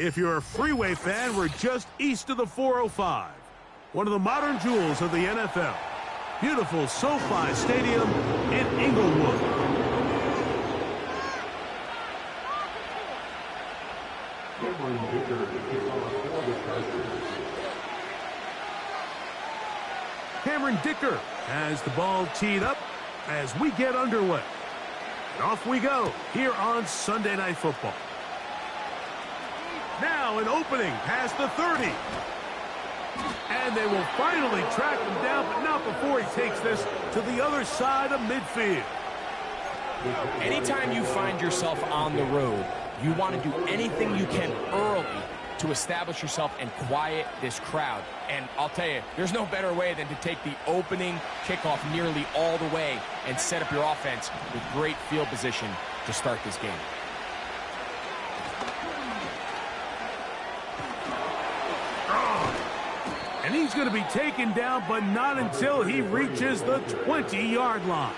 If you're a freeway fan, we're just east of the 405. One of the modern jewels of the NFL. Beautiful SoFi Stadium in Inglewood. Cameron Dicker has the ball teed up as we get underway. And off we go here on Sunday Night Football. Now an opening past the 30. And they will finally track him down, but not before he takes this to the other side of midfield. Anytime you find yourself on the road, you want to do anything you can early to establish yourself and quiet this crowd. And I'll tell you, there's no better way than to take the opening kickoff nearly all the way and set up your offense with great field position to start this game. And he's going to be taken down, but not until he reaches the 20-yard line.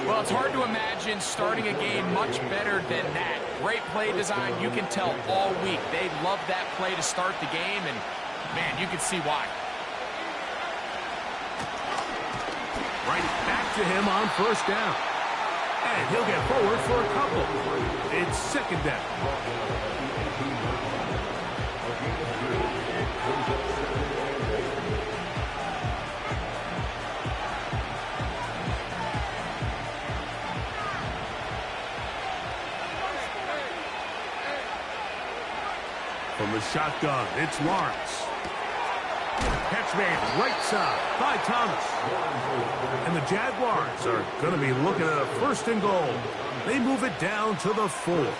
Well, it's hard to imagine starting a game much better than that. Great play design. You can tell all week they love that play to start the game, and, man, you can see why. Right back to him on first down. And he'll get forward for a couple. It's second down. From the shotgun, it's Lawrence. Catch made right side by Thomas. And the Jaguars are going to be looking at a first and goal. They move it down to the 4.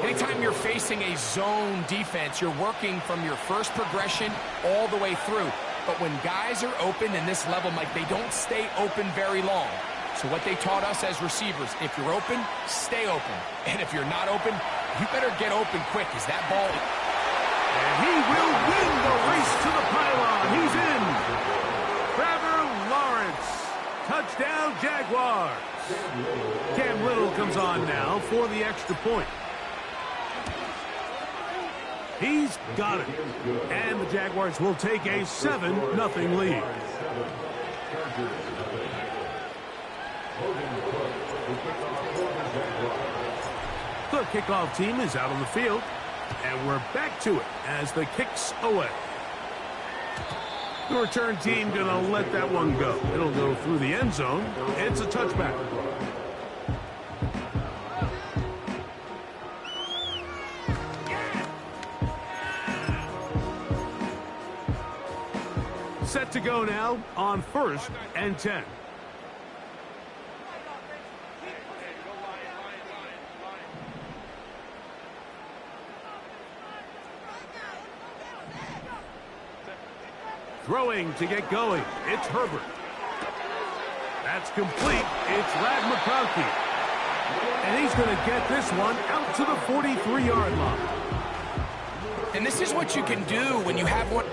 Anytime you're facing a zone defense, you're working from your first progression all the way through. But when guys are open in this level, Mike, they don't stay open very long. So what they taught us as receivers, if you're open, stay open. And if you're not open, you better get open quick, as that ball... And he will win the race to the pylon. He's in. Trevor Lawrence. Touchdown, Jaguars. Cam Little comes on now for the extra point. He's got it. And the Jaguars will take a 7-0 lead. The kickoff team is out on the field, and we're back to it as the kick's away. The return team going to let that one go. It'll go through the end zone. It's a touchback. Set to go now on 1st and 10. Throwing to get going. It's Herbert. That's complete. It's Rad McConkey. And he's going to get this one out to the 43-yard line. And this is what you can do when you have one...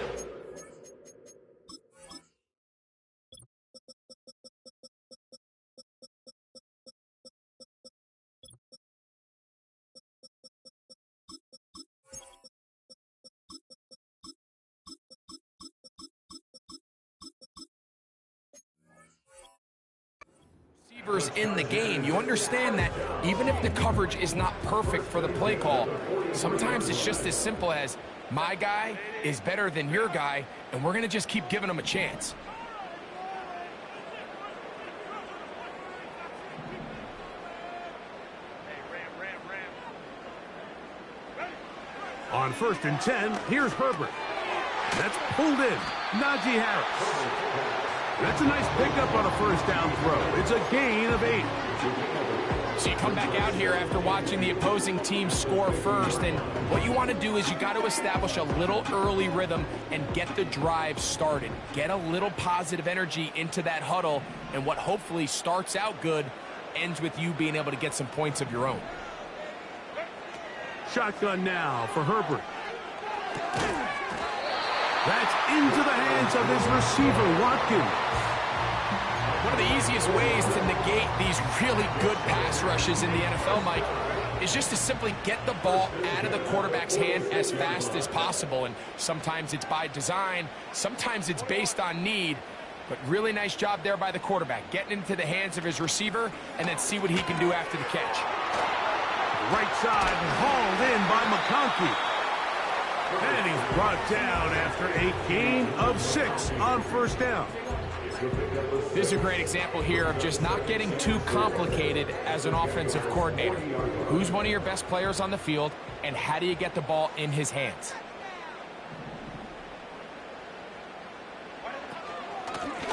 in the game. You understand that even if the coverage is not perfect for the play call, sometimes it's just as simple as my guy is better than your guy, and we're going to just keep giving him a chance. On 1st and 10, here's Herbert. That's pulled in. Najee Harris. That's a nice pickup on a first down throw. It's a gain of 8. So you come back out here after watching the opposing team score first, and what you want to do is you got to establish a little early rhythm and get the drive started. Get a little positive energy into that huddle, and what hopefully starts out good ends with you being able to get some points of your own. Shotgun now for Herbert. That's into the hands of his receiver, Watkins. one of the easiest ways to negate these really good pass rushes in the NFL, Mike, is just to simply get the ball out of the quarterback's hand as fast as possible. And sometimes it's by design, sometimes it's based on need. But really nice job there by the quarterback, getting into the hands of his receiver and then see what he can do after the catch. Right side hauled in by McConkey. And he's brought down after a gain of 6 on first down. This is a great example here of just not getting too complicated as an offensive coordinator. Who's one of your best players on the field, and how do you get the ball in his hands?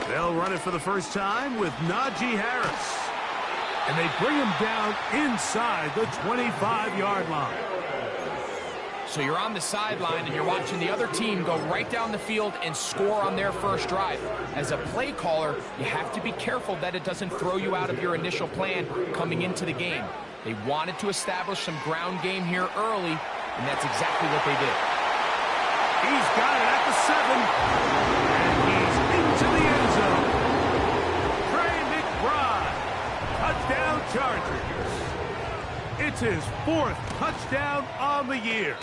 They'll run it for the first time with Najee Harris. And they bring him down inside the 25-yard line. So you're on the sideline and you're watching the other team go right down the field and score on their first drive. As a play caller, you have to be careful that it doesn't throw you out of your initial plan coming into the game. They wanted to establish some ground game here early, and that's exactly what they did. He's got it at the 7, and he's into the end zone. Trey McBride, touchdown Chargers. It's his 4th touchdown on the year.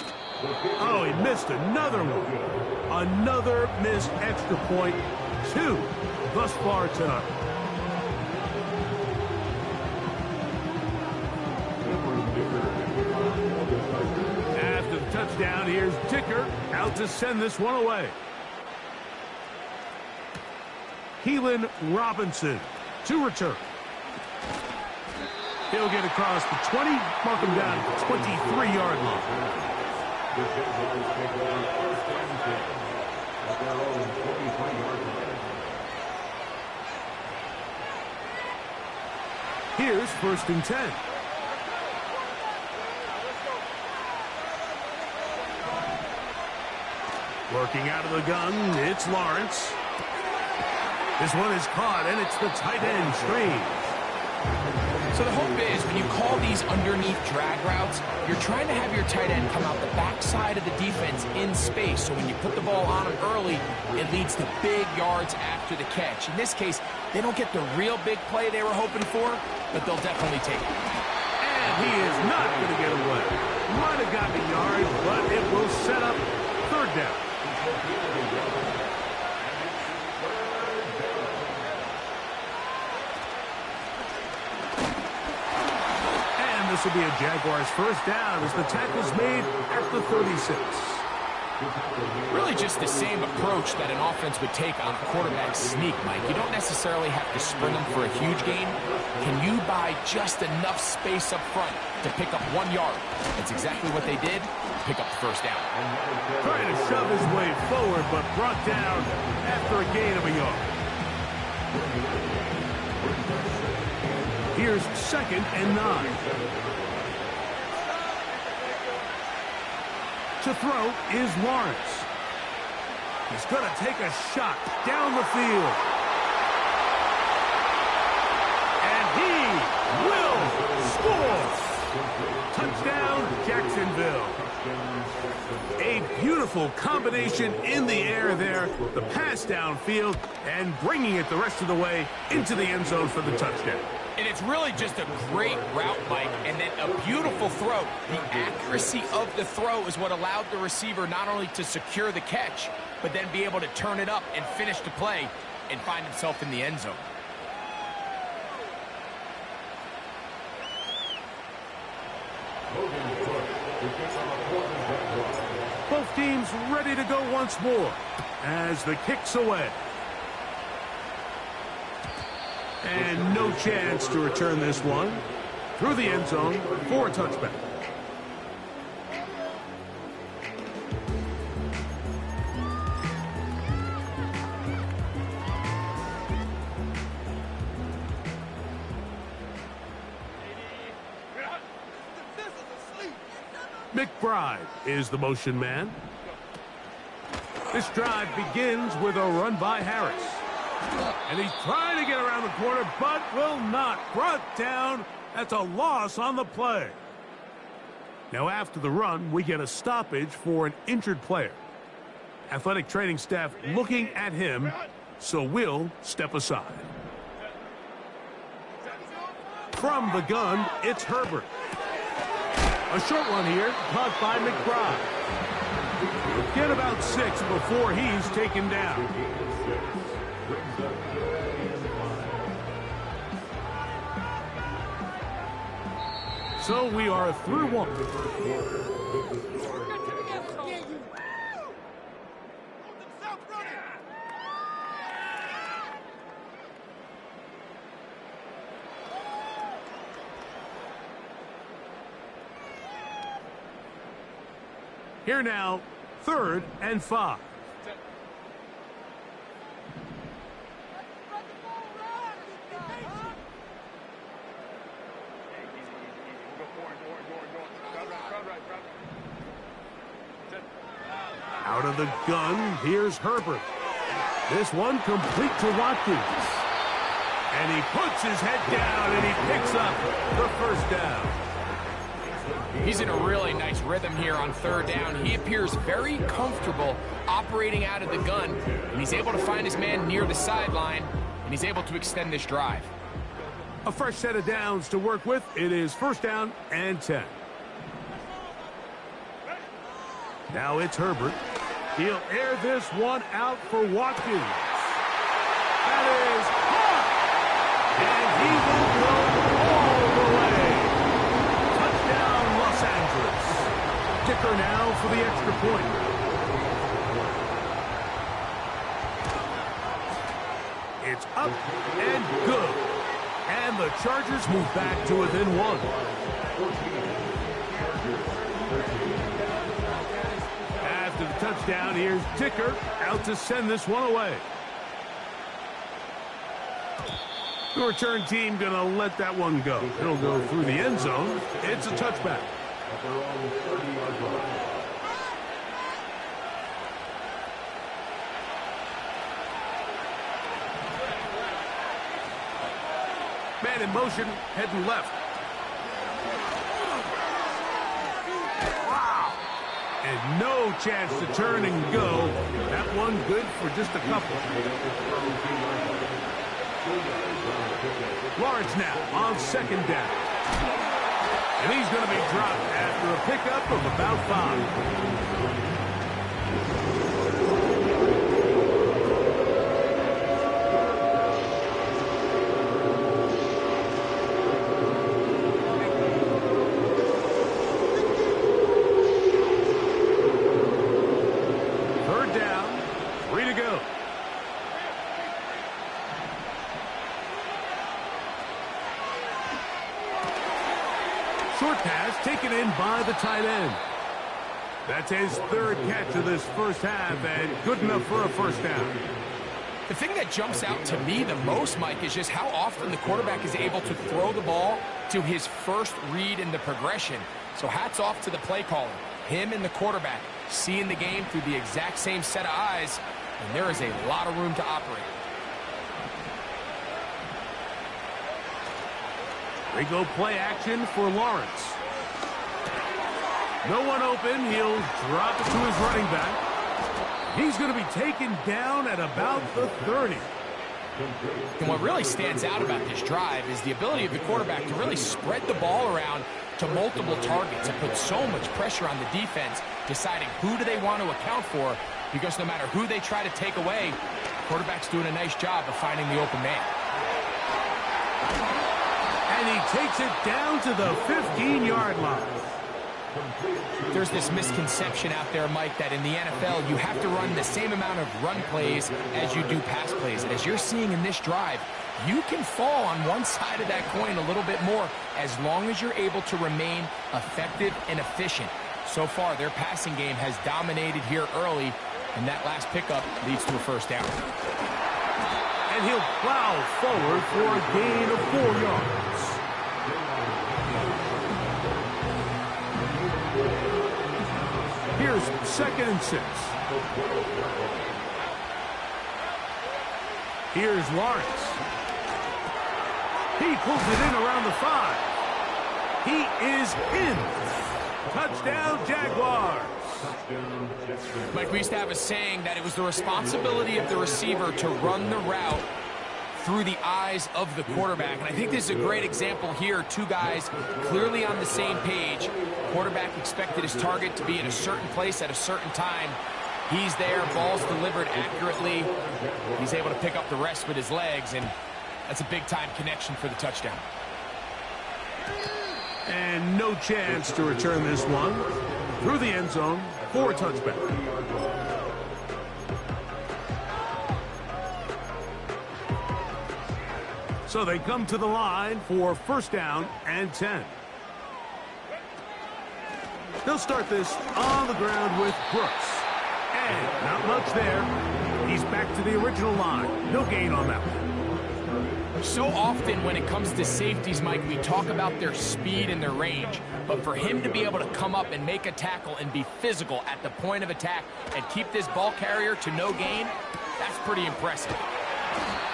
Oh, he missed another one. Another missed extra point. 2 thus far tonight. After the touchdown, here's Dicker out to send this one away. Keelan Robinson to return. He'll get across the 20, mark him down at the 23-yard line. Here's 1st and 10. Working out of the gun, it's Lawrence. This one is caught, and it's the tight end, Strange. So the hope is when you call these underneath drag routes, you're trying to have your tight end come out the backside of the defense in space. So when you put the ball on him early, it leads to big yards after the catch. In this case, they don't get the real big play they were hoping for, but they'll definitely take it. And he is not going to get away. Might have gotten a yard, but it will set up 3rd down. This will be a Jaguars first down as the tackle's made at the 36. Really just the same approach that an offense would take on a quarterback sneak, Mike. You don't necessarily have to sprint them for a huge gain. Can you buy just enough space up front to pick up 1 yard? That's exactly what they did. Pick up the first down. Trying to shove his way forward, but brought down after a gain of a yard. Here's 2nd and 9. To throw is Lawrence. He's going to take a shot down the field. And he will score. Touchdown, Jacksonville. A beautiful combination in the air there. The pass downfield and bringing it the rest of the way into the end zone for the touchdown. And it's really just a great route, Mike, and then a beautiful throw. The accuracy of the throw is what allowed the receiver not only to secure the catch, but then be able to turn it up and finish the play and find himself in the end zone. Both teams ready to go once more as the kick's away. And no chance to return this one through the end zone for a touchback. McBride is the motion man. This drive begins with a run by Harris. And he's trying to get around the corner, but will not. Brought down. That's a loss on the play. Now, after the run, we get a stoppage for an injured player. Athletic training staff looking at him, so we'll step aside. From the gun, it's Herbert. A short one here, caught by McBride. Get about 6 before he's taken down. So we are through one. Here now, 3rd and 5. Out of the gun, here's Herbert. This one complete to Watkins. And he puts his head down and he picks up the first down. He's in a really nice rhythm here on 3rd down. He appears very comfortable operating out of the gun, and he's able to find his man near the sideline, and he's able to extend this drive. A fresh set of downs to work with. It is 1st down and 10. Now it's Herbert. He'll air this one out for Watkins. That is caught! And he will go all the way. Touchdown, Los Angeles. Dicker now for the extra point. It's up and good. And the Chargers move back to within 1. After the touchdown, here's Dicker out to send this one away. The return team going to let that one go. It'll go through the end zone. It's a touchback. Man in motion, heading left. Wow! And no chance to turn and go. That one good for just a couple. Lawrence now on 2nd down. And he's going to be dropped after a pickup of about 5. Short pass taken in by the tight end. That's his 3rd catch of this first half, and good enough for a 1st down. The thing that jumps out to me the most, Mike, is just how often the quarterback is able to throw the ball to his first read in the progression. So hats off to the play caller. Him and the quarterback seeing the game through the exact same set of eyes, and there is a lot of room to operate. They go play action for Lawrence. No one open. He'll drop it to his running back. He's going to be taken down at about the 30. And what really stands out about this drive is the ability of the quarterback to really spread the ball around to multiple targets and put so much pressure on the defense, deciding who do they want to account for, because no matter who they try to take away, the quarterback's doing a nice job of finding the open man. And he takes it down to the 15-yard line. There's this misconception out there, Mike, that in the NFL you have to run the same amount of run plays as you do pass plays. And as you're seeing in this drive, you can fall on one side of that coin a little bit more as long as you're able to remain effective and efficient. So far, their passing game has dominated here early, and that last pickup leads to a 1st down. And he'll plow forward for a gain of 4 yards. Here's 2nd and 6. Here's Lawrence. He pulls it in around the 5. He is in. Touchdown, Jaguars. Mike, we used to have a saying that it was the responsibility of the receiver to run the route through the eyes of the quarterback. And I think this is a great example here. Two guys clearly on the same page. Quarterback expected his target to be in a certain place at a certain time. He's there, ball's delivered accurately. He's able to pick up the rest with his legs, and that's a big-time connection for the touchdown. And no chance to return this one through the end zone for a touchback. So they come to the line for first down and 10. They'll start this on the ground with Brooks. And not much there. He's back to the original line. No gain on that one. So often when it comes to safeties, Mike, we talk about their speed and their range. But for him to be able to come up and make a tackle and be physical at the point of attack and keep this ball carrier to no gain, that's pretty impressive.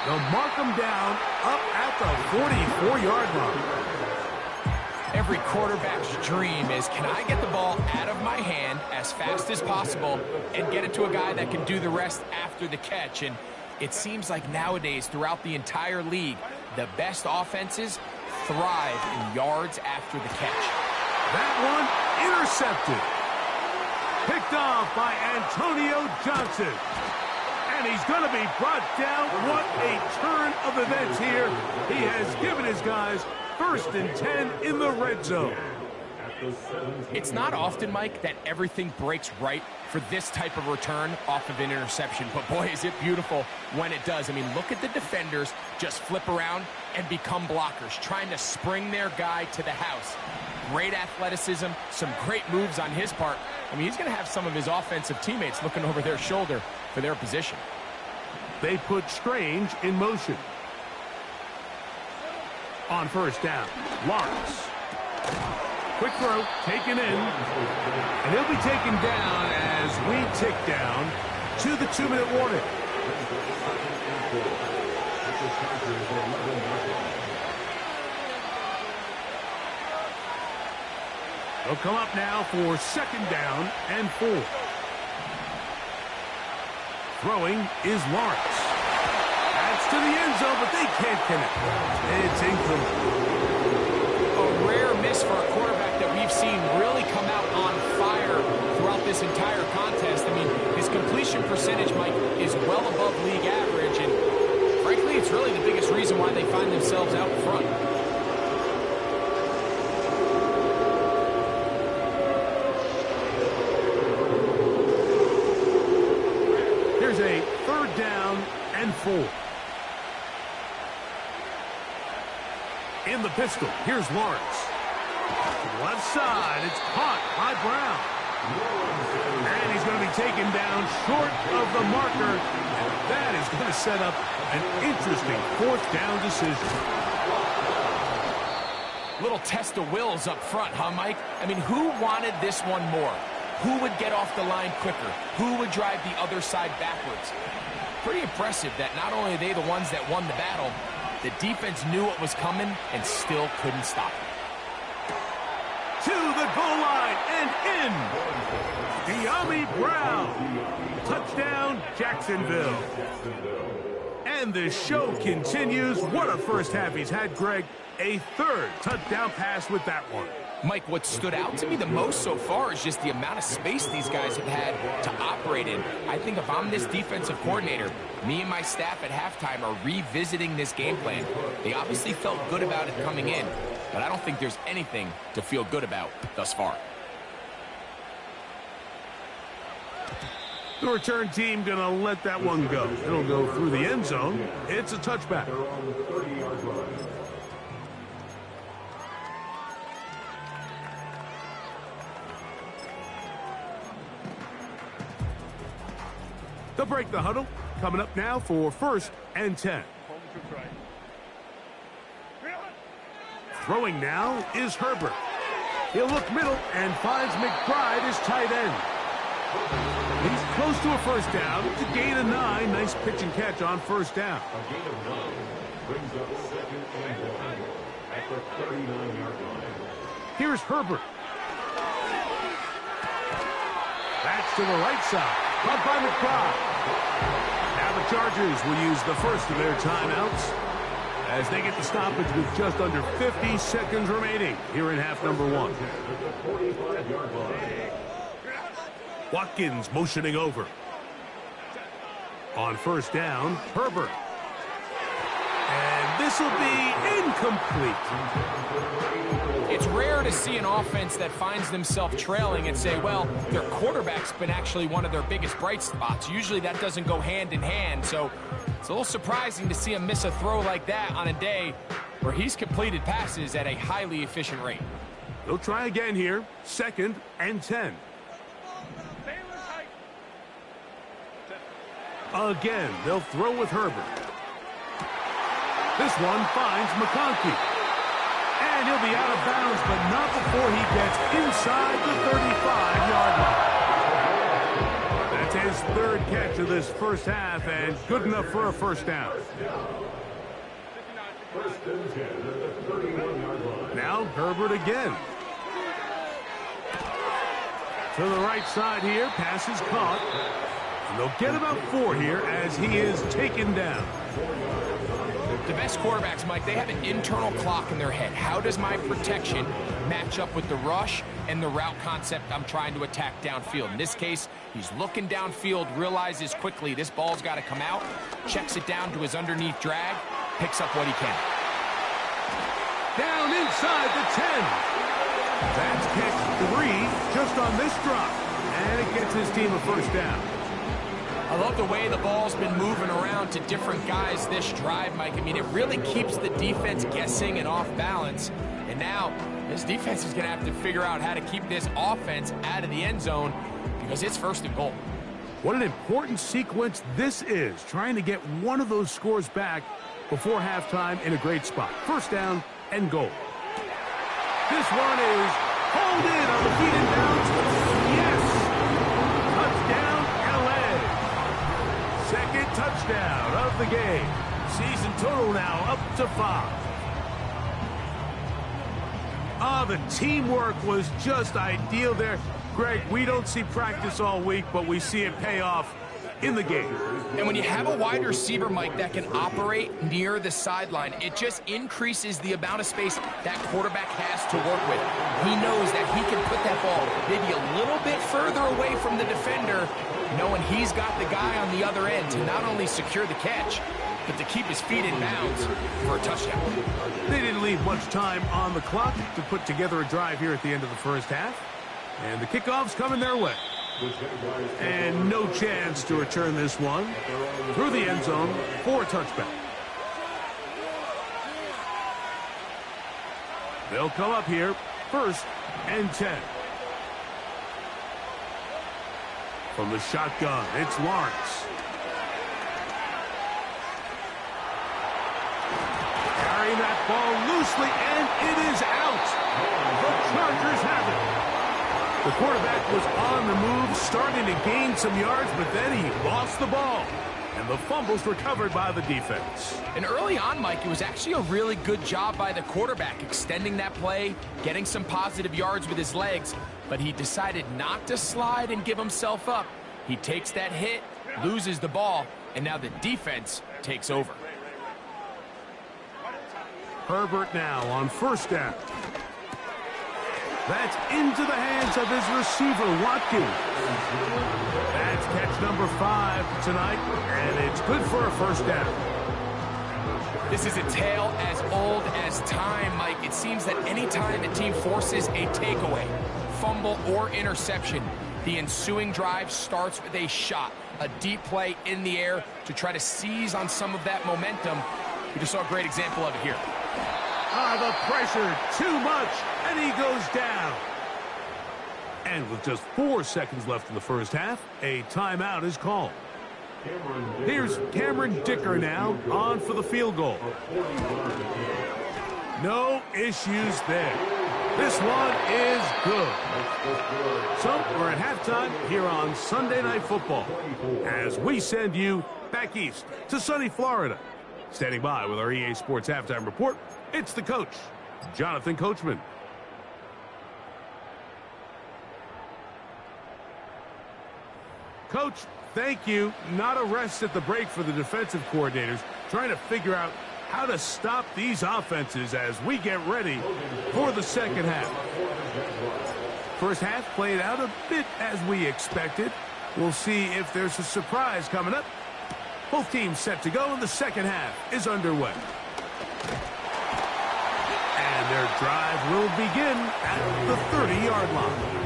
They'll mark him down up at the 44-yard line. Every quarterback's dream is, can I get the ball out of my hand as fast as possible and get it to a guy that can do the rest after the catch? And it seems like nowadays, throughout the entire league, the best offenses thrive in yards after the catch. That one intercepted. Picked off by Antonio Johnson. And he's going to be brought down. What a turn of events here. He has given his guys first and 10 in the red zone. It's not often, Mike, that everything breaks right for this type of return off of an interception. But boy, is it beautiful when it does. I mean, look at the defenders just flip around and become blockers, trying to spring their guy to the house. Great athleticism, some great moves on his part. I mean, he's going to have some of his offensive teammates looking over their shoulder for their position. They put Strange in motion. On first down, Lawrence. Quick throw, taken in. And he'll be taken down as we tick down to the 2-minute warning. They'll come up now for second down and 4. Throwing is Lawrence. That's to the end zone, but they can't connect. It's incomplete. A rare miss for a quarterback that we've seen really come out on fire throughout this entire contest. I mean, his completion percentage, Mike, is well above league average, and frankly, it's really the biggest reason why they find themselves out in front. Here's a third down and 4. In the pistol, here's Lawrence. Left side, it's caught by Brown. And he's going to be taken down short of the marker. And that is going to set up an interesting fourth down decision. Little test of wills up front, huh, Mike? I mean, who wanted this one more? Who would get off the line quicker? Who would drive the other side backwards? Pretty impressive that not only are they the ones that won the battle, the defense knew what was coming and still couldn't stop it. To the goal line and in. De'Ami Brown. Touchdown, Jacksonville. And the show continues. What a first half he's had, Greg. A third touchdown pass with that one. Mike, what stood out to me the most so far is just the amount of space these guys have had to operate in. I think if I'm this defensive coordinator, me and my staff at halftime are revisiting this game plan. They obviously felt good about it coming in, but I don't think there's anything to feel good about thus far. The return team going to let that one go. It'll go through the end zone. It's a touchback. They'll break the huddle. Coming up now for first and 10. Throwing now is Herbert. He'll look middle and finds McBride as tight end. He's close to a first down. It's a gain of 9. Nice pitch and catch on first down. A gain of 9 brings up second and 1 at the 39-yard line. Here's Herbert. That's to the right side. Caught by McBride. Now Now the Chargers will use the first of their timeouts as they get the stoppage with just under 50 seconds remaining here in half number one. Watkins motioning over. On first down, Herbert. And this will be incomplete. It's rare to see an offense that finds themselves trailing and say, well, their quarterback's been actually one of their biggest bright spots. Usually that doesn't go hand in hand, so it's a little surprising to see him miss a throw like that on a day where he's completed passes at a highly efficient rate. They'll try again here, 2nd and 10. Again, they'll throw with Herbert. This one finds McConkey. And he'll be out of bounds, but not before he gets inside the 35-yard line. That's his 3rd catch of this first half, and good enough for a first down. Now Herbert again. To the right side here, pass is caught. And they'll get about 4 here as he is taken down. The best quarterbacks, Mike, they have an internal clock in their head. How does my protection match up with the rush and the route concept I'm trying to attack downfield? In this case, he's looking downfield, realizes quickly this ball's got to come out, checks it down to his underneath drag, picks up what he can. Down inside the 10. That's catch 3 just on this drop. And it gets his team a first down. I love the way the ball's been moving around to different guys this drive, Mike. I mean, it really keeps the defense guessing and off balance. And now this defense is going to have to figure out how to keep this offense out of the end zone because it's 1st and goal. What an important sequence this is, trying to get one of those scores back before halftime in a great spot. First down and goal. This one is hauled in on the feet and bounds. Yes! Touchdown, L.A. 2nd touchdown of the game. Season total now up to 5. The teamwork was just ideal there. Greg, we don't see practice all week, but we see it pay off in the game. And when you have a wide receiver, Mike, that can operate near the sideline, it just increases the amount of space that quarterback has to work with. He knows that he can put that ball maybe a little bit further away from the defender, knowing he's got the guy on the other end to not only secure the catch, but to keep his feet in bounds for a touchdown. They didn't leave much time on the clock to put together a drive here at the end of the first half. And the kickoff's coming their way. And no chance to return this one through the end zone for a touchback. They'll come up here, 1st and 10. From the shotgun, it's Lawrence. Carrying that ball loosely, and it is out. The Chargers have it. The quarterback was on the move, starting to gain some yards, but then he lost the ball. And the fumble's recovered by the defense. And early on, Mike, it was actually a really good job by the quarterback, extending that play, getting some positive yards with his legs, but he decided not to slide and give himself up. He takes that hit, loses the ball, and now the defense takes over. Herbert now on first down. That's into the hands of his receiver, Watkins. That's catch number 5 tonight, and it's good for a first down. This is a tale as old as time, Mike. It seems that any time a team forces a takeaway, fumble, or interception, the ensuing drive starts with a shot, a deep play in the air to try to seize on some of that momentum. We just saw a great example of it here. The pressure, too much, and he goes down. And with just 4 seconds left in the first half, a timeout is called. Here's Cameron Dicker now on for the field goal. No issues there. This one is good. So we're at halftime here on Sunday Night Football as we send you back east to sunny Florida. Standing by with our EA Sports Halftime Report, it's the coach, Jonathan Coachman. Coach, thank you. Not a rest at the break for the defensive coordinators, trying to figure out how to stop these offenses as we get ready for the second half. First half played out a bit as we expected. We'll see if there's a surprise coming up. Both teams set to go, and the second half is underway. And their drive will begin at the 30-yard line.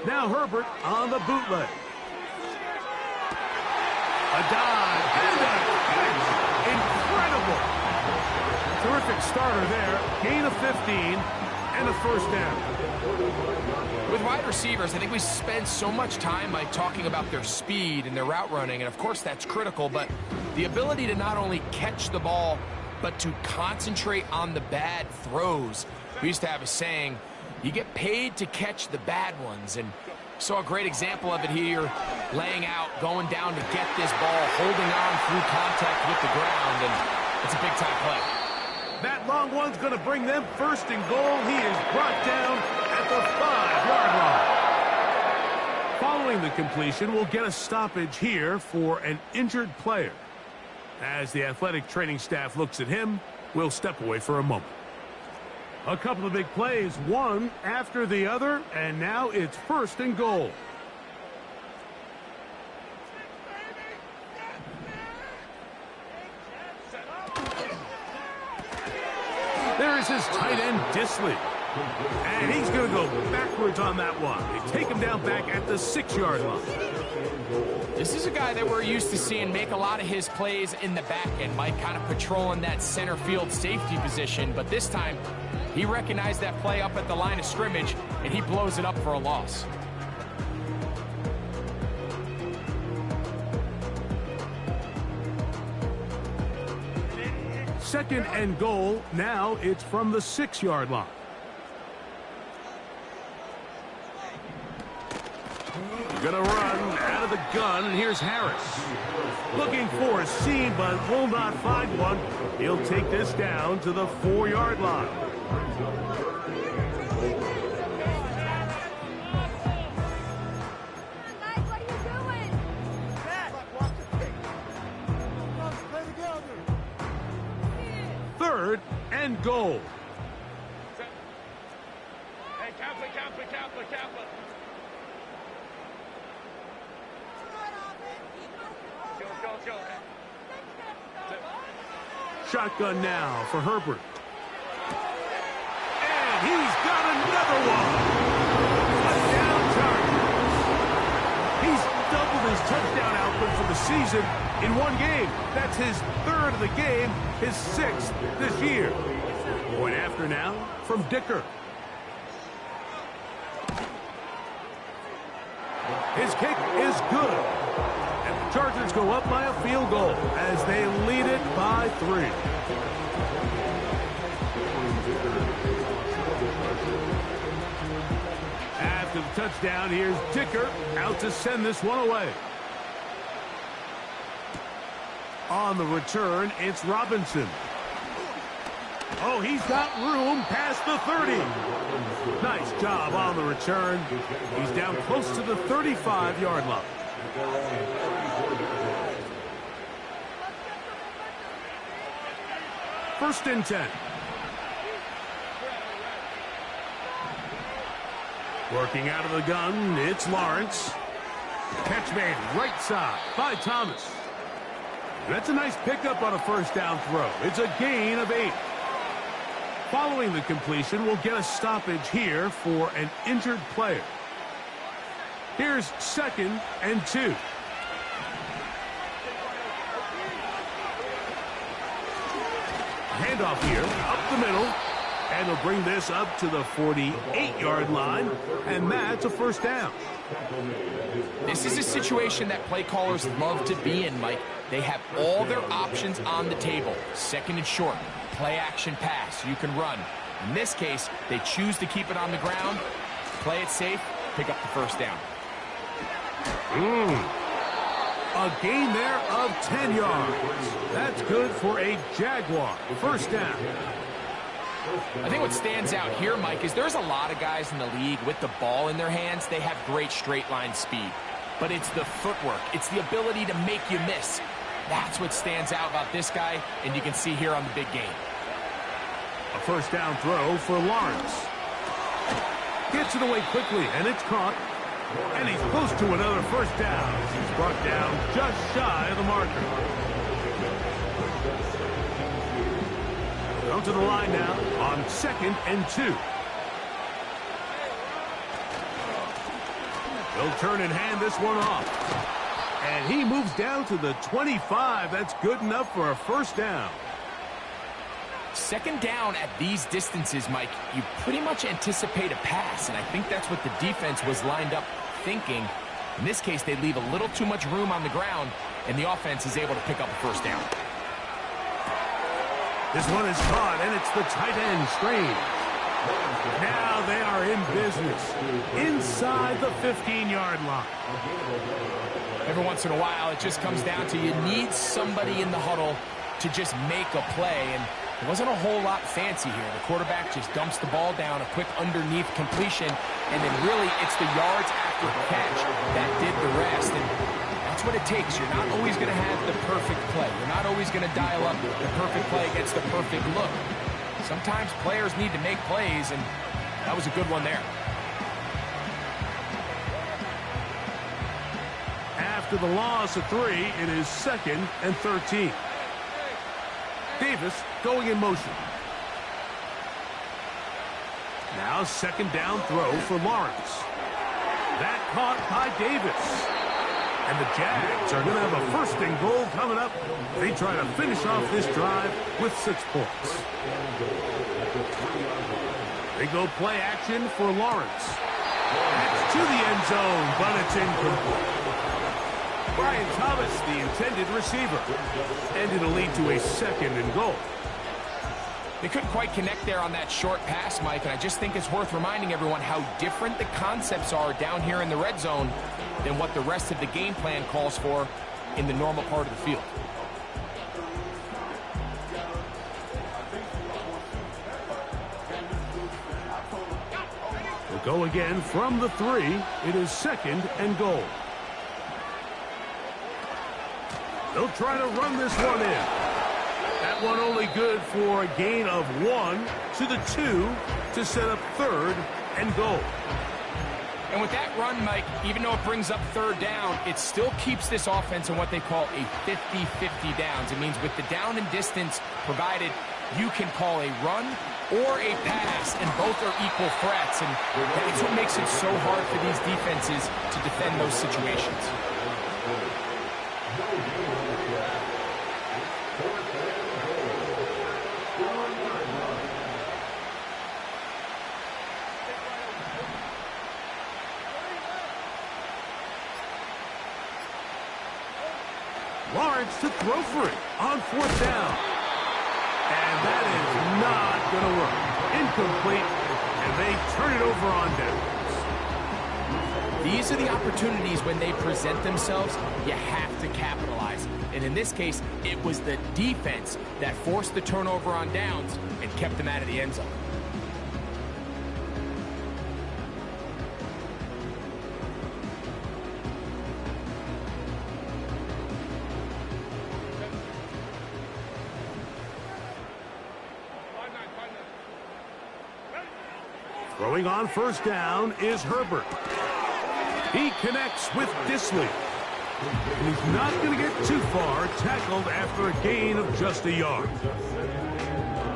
Now Herbert on the bootleg. A dive and a catch. Incredible. Terrific starter there. Gain of 15 and a first down. With wide receivers, I think we spend so much time by talking about their speed and their route running, and of course that's critical, but the ability to not only catch the ball, but to concentrate on the bad throws. We used to have a saying, you get paid to catch the bad ones, and saw a great example of it here, laying out, going down to get this ball, holding on through contact with the ground, and it's a big-time play. That long one's going to bring them first and goal. He is brought down at the 5-yard line. Following the completion, we'll get a stoppage here for an injured player. As the athletic training staff looks at him, we'll step away for a moment. A couple of big plays, one after the other, and now it's first and goal. There is his tight end, Disley. And he's going to go backwards on that one. They take him down back at the 6-yard line. This is a guy that we're used to seeing make a lot of his plays in the back end, Mike, kind of patrolling that center field safety position, but this time he recognized that play up at the line of scrimmage, and he blows it up for a loss. Second and goal. Now it's from the 6-yard line. Gonna run out of the gun, and here's Harris. Looking for a seam, but will not find one. He'll take this down to the 4-yard line. Third and goal. Hey, Kaplan. Go. Shotgun now for Herbert. And he's got another one. A down target. He's doubled his touchdown output for the season in one game. That's his third of the game, his 6th this year. Point after now from Dicker. His kick is good. And the Chargers go up by a field goal as they lead it by 3. After the touchdown, here's Dicker out to send this one away. On the return, it's Robinson. Oh, he's got room past the 30. Nice job on the return. He's down close to the 35-yard line. First and 10. Working out of the gun, it's Lawrence. Catch made right side by Thomas. That's a nice pickup on a first down throw. It's a gain of 8. Following the completion, we'll get a stoppage here for an injured player. Here's second and 2. Handoff here, up the middle, and they'll bring this up to the 48-yard line, and that's a first down. This is a situation that play callers love to be in, Mike. They have all their options on the table. Second and short, play action pass, you can run. In this case, they choose to keep it on the ground, play it safe, pick up the first down. A gain there of 10 yards. That's good for a Jaguar first down. I think what stands out here, Mike, is there's a lot of guys in the league with the ball in their hands. They have great straight line speed. But it's the footwork. It's the ability to make you miss. That's what stands out about this guy, and you can see here on the big game. A first down throw for Lawrence. Gets it away quickly, and it's caught. And he's close to another first down. He's brought down just shy of the marker. Come to the line now on 2nd and 2. He'll turn and hand this one off. And he moves down to the 25. That's good enough for a first down. Second down at these distances, Mike, you pretty much anticipate a pass, and I think that's what the defense was lined up thinking. In this case, they leave a little too much room on the ground, and the offense is able to pick up a first down. This one is caught, and it's the tight end screen. Now they are in business inside the 15-yard line. Every once in a while, it just comes down to you need somebody in the huddle to just make a play, and it wasn't a whole lot fancy here. The quarterback just dumps the ball down, a quick underneath completion, and then really it's the yards after the catch that did the rest. And that's what it takes. You're not always going to have the perfect play. You're not always going to dial up the perfect play against the perfect look. Sometimes players need to make plays, and that was a good one there. After the loss of 3, it is 2nd and 13. Davis going in motion. Now 2nd down throw for Lawrence. That caught by Davis. And the Jags are going to have a first and goal coming up. They try to finish off this drive with 6 points. They go play action for Lawrence. That's to the end zone, but it's incomplete. Brian Thomas, the intended receiver. And it'll lead to a 2nd and goal. They couldn't quite connect there on that short pass, Mike, and I just think it's worth reminding everyone how different the concepts are down here in the red zone than what the rest of the game plan calls for in the normal part of the field. We'll go again from the 3. It is 2nd and goal. They'll try to run this one in. That one only good for a gain of 1 to the 2 to set up 3rd and goal. And with that run, Mike, even though it brings up 3rd down, it still keeps this offense in what they call a 50-50 downs. It means with the down and distance provided, you can call a run or a pass, and both are equal threats. And that's what makes it so hard for these defenses to defend those situations. Lawrence to throw for it on 4th down. And that is not going to work. Incomplete, and they turn it over on downs. These are the opportunities when they present themselves, you have to capitalize. And in this case, it was the defense that forced the turnover on downs and kept them out of the end zone. Throwing on 1st down is Herbert. He connects with Disley. He's not going to get too far, tackled after a gain of just a yard.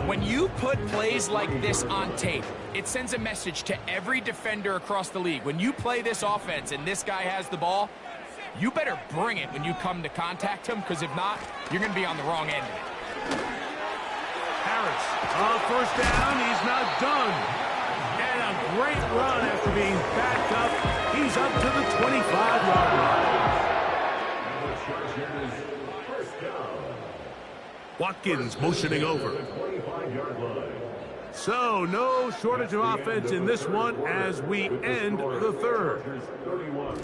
When you put plays like this on tape, it sends a message to every defender across the league. When you play this offense and this guy has the ball, you better bring it when you come to contact him, because if not, you're going to be on the wrong end of it. Harris on 1st down. He's not done. And a great run after being backed up. He's up to the 25-yard line. Watkins motioning over. So, no shortage of offense in this one as we end the third. 31.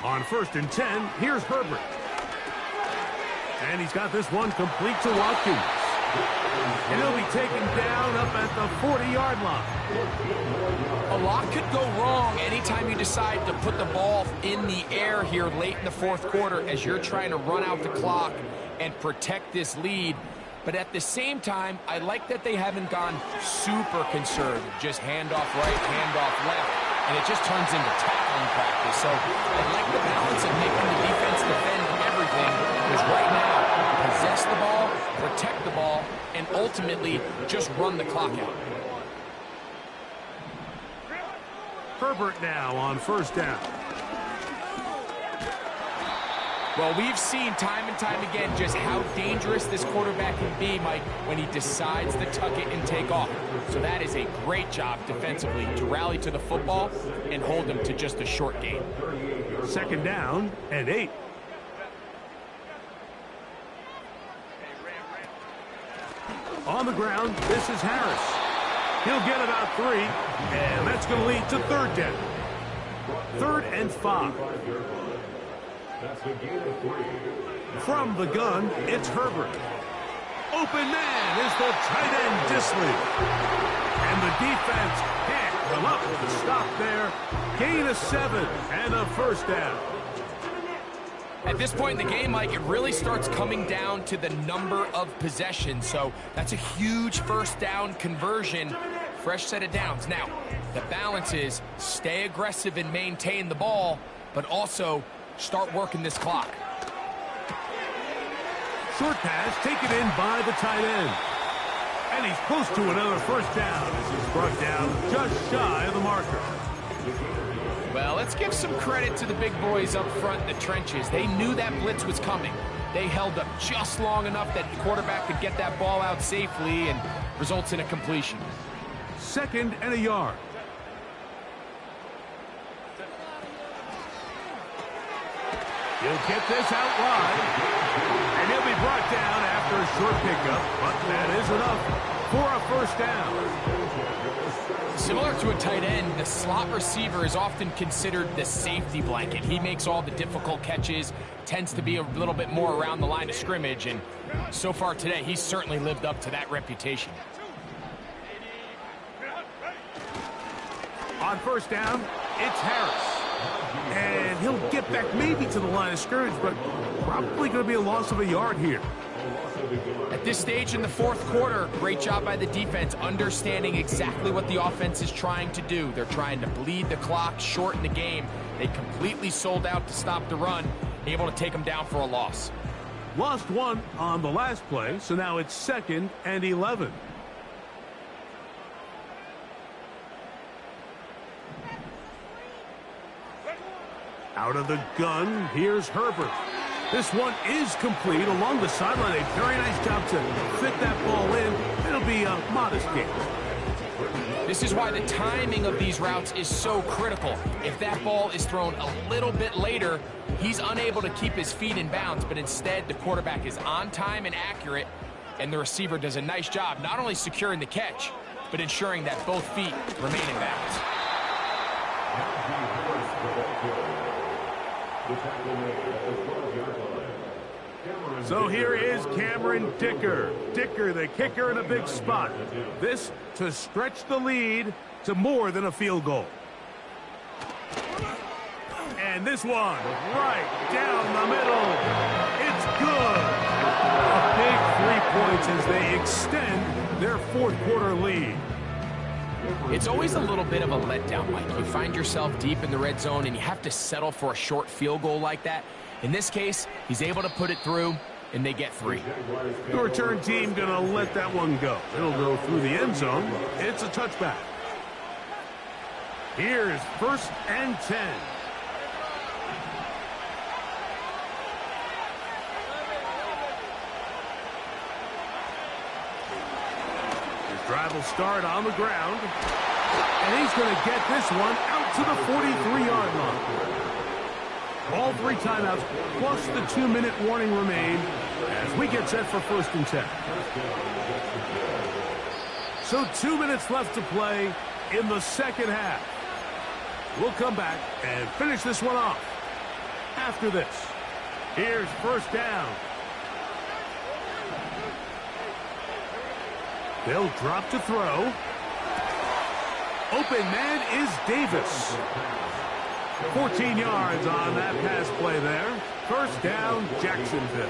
On 1st and 10, here's Herbert. And he's got this one complete to Watkins. And he'll be taken down up at the 40-yard line. A lot could go wrong anytime you decide to put the ball in the air here late in the fourth quarter as you're trying to run out the clock and protect this lead. But at the same time, I like that they haven't gone super conservative. Just handoff right, handoff left, and it just turns into tackling practice. So I like the balance of making the defense defend everything, because right now, possess the ball, protect the ball, and ultimately just run the clock out. Herbert now on 1st down. Well, we've seen time and time again just how dangerous this quarterback can be, Mike, when he decides to tuck it and take off. So that is a great job defensively to rally to the football and hold them to just a short gain. 2nd down and 8. On the ground, this is Harris. He'll get about 3, and that's going to lead to 3rd down. 3rd and 5. That's the gain of 3. From the gun, it's Herbert. Open man is the tight end, Disley. And the defense can't come up with a stop there. Gain of 7 and a 1st down. At this point in the game, Mike, it really starts coming down to the number of possessions. So that's a huge 1st down conversion. Fresh set of downs. Now, the balance is stay aggressive and maintain the ball, but also start working this clock. Short pass taken in by the tight end. And he's close to another 1st down as he's brought down just shy of the marker. Well, let's give some credit to the big boys up front in the trenches. They knew that blitz was coming. They held up just long enough that the quarterback could get that ball out safely and results in a completion. 2nd and a yard. He'll get this out wide, and he'll be brought down after a short pickup, but that is enough for a 1st down. Similar to a tight end, the slot receiver is often considered the safety blanket. He makes all the difficult catches, tends to be a little bit more around the line of scrimmage, and so far today, he's certainly lived up to that reputation. On 1st down, it's Harris. And he'll get back maybe to the line of scrimmage, but probably going to be a loss of a yard here. At this stage in the fourth quarter, great job by the defense, understanding exactly what the offense is trying to do. They're trying to bleed the clock, shorten the game. They completely sold out to stop the run, able to take them down for a loss. Lost 1 on the last play, so now it's 2nd and 11. Out of the gun, here's Herbert. This one is complete along the sideline. A very nice job to fit that ball in. It'll be a modest gain. This is why the timing of these routes is so critical. If that ball is thrown a little bit later, he's unable to keep his feet in bounds, but instead the quarterback is on time and accurate, and the receiver does a nice job not only securing the catch, but ensuring that both feet remain in bounds. So here is Cameron Dicker. Dicker, the kicker, in a big spot. This to stretch the lead to more than a field goal. And this one right down the middle. It's good. A big 3 points as they extend their fourth quarter lead. It's always a little bit of a letdown, Mike. You find yourself deep in the red zone and you have to settle for a short field goal like that. In this case, he's able to put it through, and they get 3. The return team going to let that one go. It'll go through the end zone. It's a touchback. Here's 1st and 10. Drive will start on the ground. And he's going to get this one out to the 43-yard line. All 3 timeouts plus the 2-minute warning remain as we get set for 1st and 10. So 2 minutes left to play in the second half. We'll come back and finish this one off after this. Here's 1st down. They'll drop to throw. Open man is Davis. 14 yards on that pass play there. 1st down, Jacksonville.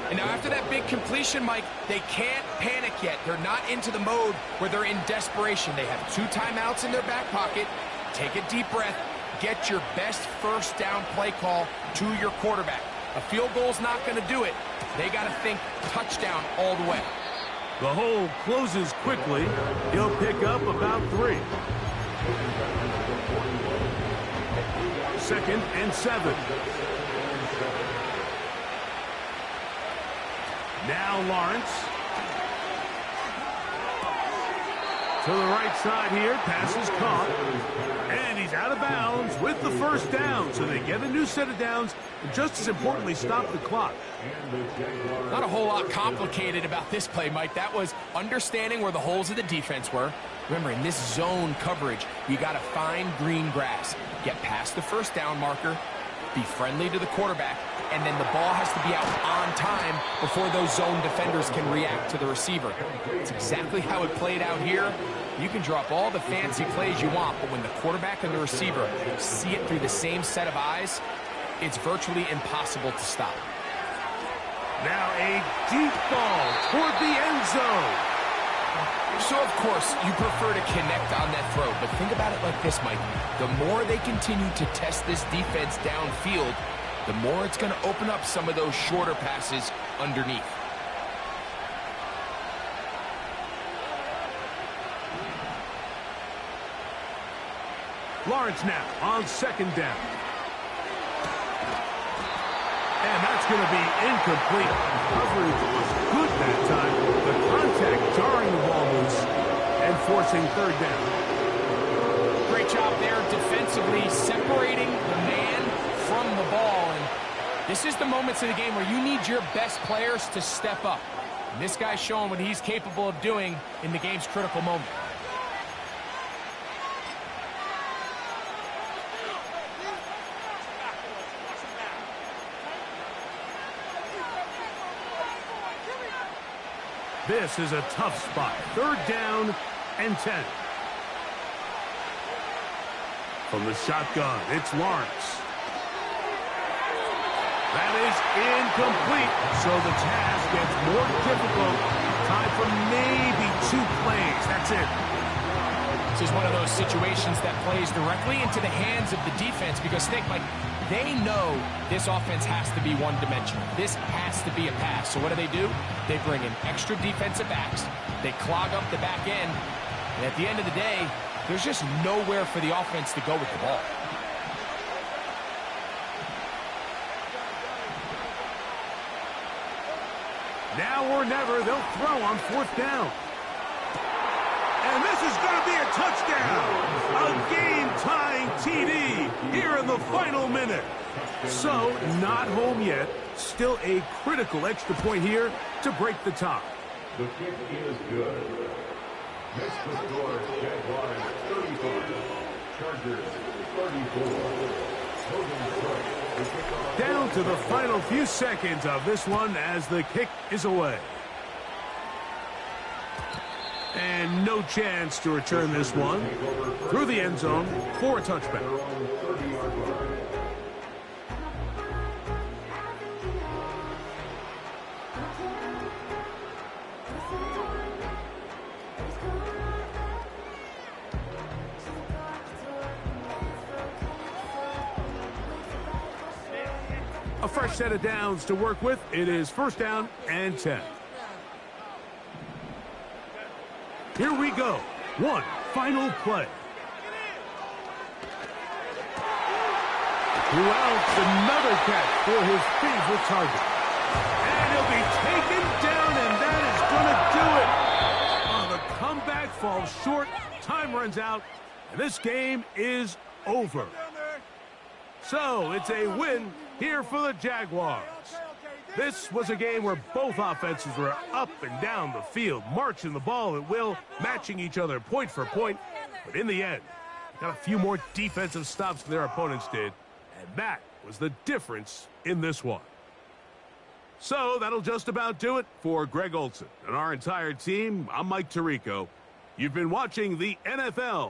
And now after that big completion, Mike, they can't panic yet. They're not into the mode where they're in desperation. They have 2 timeouts in their back pocket. Take a deep breath. Get your best 1st down play call to your quarterback. A field goal's not going to do it. They got to think touchdown all the way. The hole closes quickly. He'll pick up about 3. 2nd and 7. Now Lawrence. To the right side here. Pass is caught. And he's out of bounds with the 1st down. So they get a new set of downs. And just as importantly, stop the clock. Not a whole lot complicated about this play, Mike. That was understanding where the holes of the defense were. Remember, in this zone coverage, you got to find green grass. Get past the 1st down marker. Be friendly to the quarterback. And then the ball has to be out on time before those zone defenders can react to the receiver. It's exactly how it played out here. You can drop all the fancy plays you want, but when the quarterback and the receiver see it through the same set of eyes, it's virtually impossible to stop. Now a deep ball toward the end zone. So, of course, you prefer to connect on that throw, but think about it like this, Mike. The more they continue to test this defense downfield, the more it's going to open up some of those shorter passes underneath. Lawrence now on 2nd down. And that's going to be incomplete. Coverage was good that time. The contact jarring the ball loose and forcing 3rd down. Great job there defensively, separating the man from the ball. And this is the moments of the game where you need your best players to step up. And this guy's showing what he's capable of doing in the game's critical moment. This is a tough spot. 3rd down and 10. From the shotgun, it's Lawrence. That is incomplete. So the task gets more difficult. Time for maybe 2 plays. That's it. This is one of those situations that plays directly into the hands of the defense because think, like, they know this offense has to be one-dimensional. This has to be a pass. So what do? They bring in extra defensive backs. They clog up the back end. And at the end of the day, there's just nowhere for the offense to go with the ball. Now or never, they'll throw on 4th down. And this is going to be a touchdown. A game-tying TD here in the final minute. So, not home yet. Still a critical extra point here to break the tie. The kick is good. Makes the score Jaguars 35, Chargers 34. Down to the final few seconds of this one as the kick is away. And no chance to return this one through the end zone for a touchback. A fresh set of downs to work with. It is 1st down and 10. Here we go. One final play. Who else? Another catch for his favorite target. And he'll be taken down, and that is going to do it. falls short, time runs out, and this game is over. So it's a win here for the Jaguars. This was a game where both offenses were up and down the field, marching the ball at will, matching each other point for point. But in the end, got a few more defensive stops than their opponents did, and that was the difference in this one. So that'll just about do it for Greg Olson and our entire team. I'm Mike Tirico. You've been watching the NFL